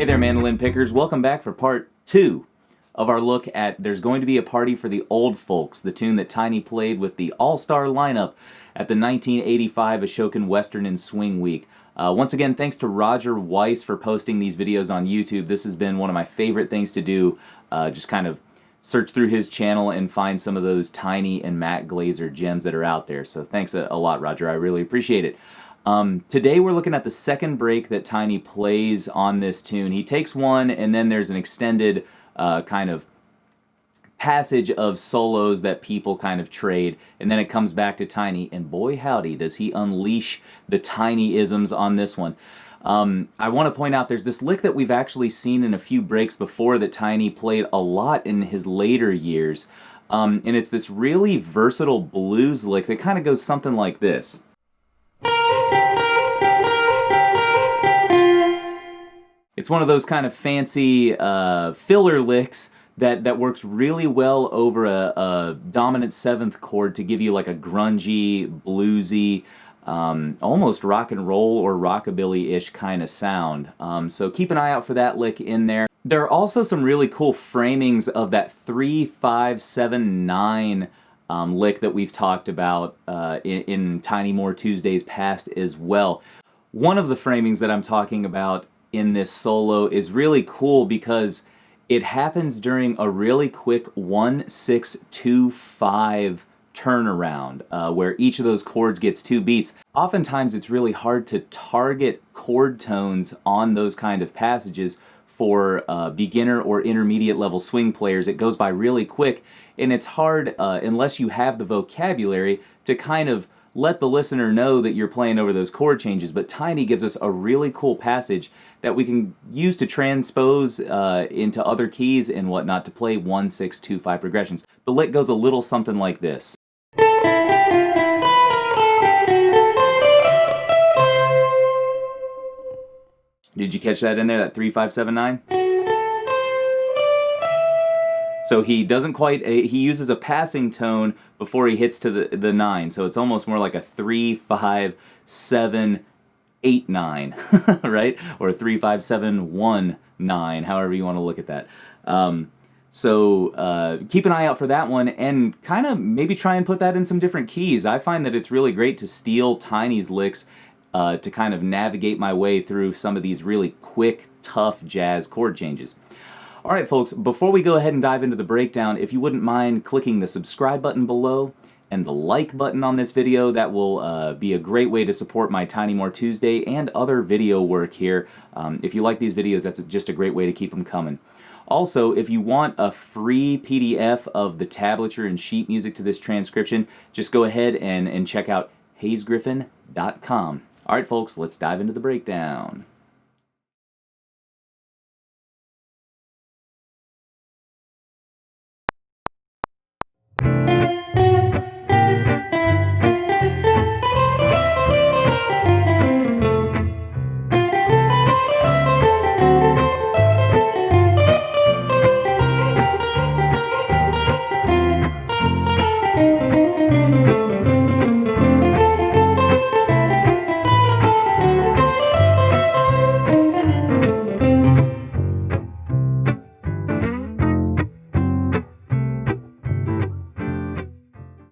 there, Mandolin Pickers. Welcome back for part 2 of our look at There's Going to Be a Party for the Old Folks, the tune that Tiny played with the all-star lineup at the 1985 Ashokan Western and Swing Week. Once again, thanks to Roger Weiss for posting these videos on YouTube. This has been one of my favorite things to do, just kind of search through his channel and find some of those Tiny and Matt Glazer gems that are out there. So thanks a lot, Roger. I really appreciate it. Today we're looking at the second break that Tiny plays on this tune. He takes one, and then there's an extended kind of passage of solos that people kind of trade, and then it comes back to Tiny, and boy howdy does he unleash the Tiny-isms on this one. I want to point out there's this lick that we've actually seen in a few breaks before that Tiny played a lot in his later years, and it's this really versatile blues lick that kind of goes something like this. It's one of those kind of fancy filler licks that works really well over a dominant 7th chord to give you like a grungy, bluesy, almost rock and roll or rockabilly-ish kind of sound. So keep an eye out for that lick in there. There are also some really cool framings of that 3-5-7-9 lick that we've talked about in Tiny More Tuesdays past as well. One of the framings that I'm talking about in this solo is really cool because it happens during a really quick 1-6-2-5 turnaround where each of those chords gets 2 beats. Oftentimes it's really hard to target chord tones on those kind of passages for beginner or intermediate level swing players. It goes by really quick, and it's hard unless you have the vocabulary to kind of let the listener know that you're playing over those chord changes. But Tiny gives us a really cool passage that we can use to transpose into other keys and whatnot to play 1-6-2-5 progressions. The lick goes a little something like this. Did you catch that in there, that 3-5-7-9? So he doesn't quite, he uses a passing tone before he hits to the 9, so it's almost more like a 3-5-7-8-9, right? Or 3-5-7-1-9, however you want to look at that. So keep an eye out for that one, and kind of maybe try and put that in some different keys. I find that it's really great to steal Tiny's licks to kind of navigate my way through some of these really quick, tough jazz chord changes. Alright folks, before we go ahead and dive into the breakdown, if you wouldn't mind clicking the subscribe button below and the like button on this video, that will be a great way to support my Tiny More Tuesday and other video work here. If you like these videos, that's just a great way to keep them coming. Also, if you want a free PDF of the tablature and sheet music to this transcription, just go ahead and check out HayesGriffin.com. Alright folks, let's dive into the breakdown.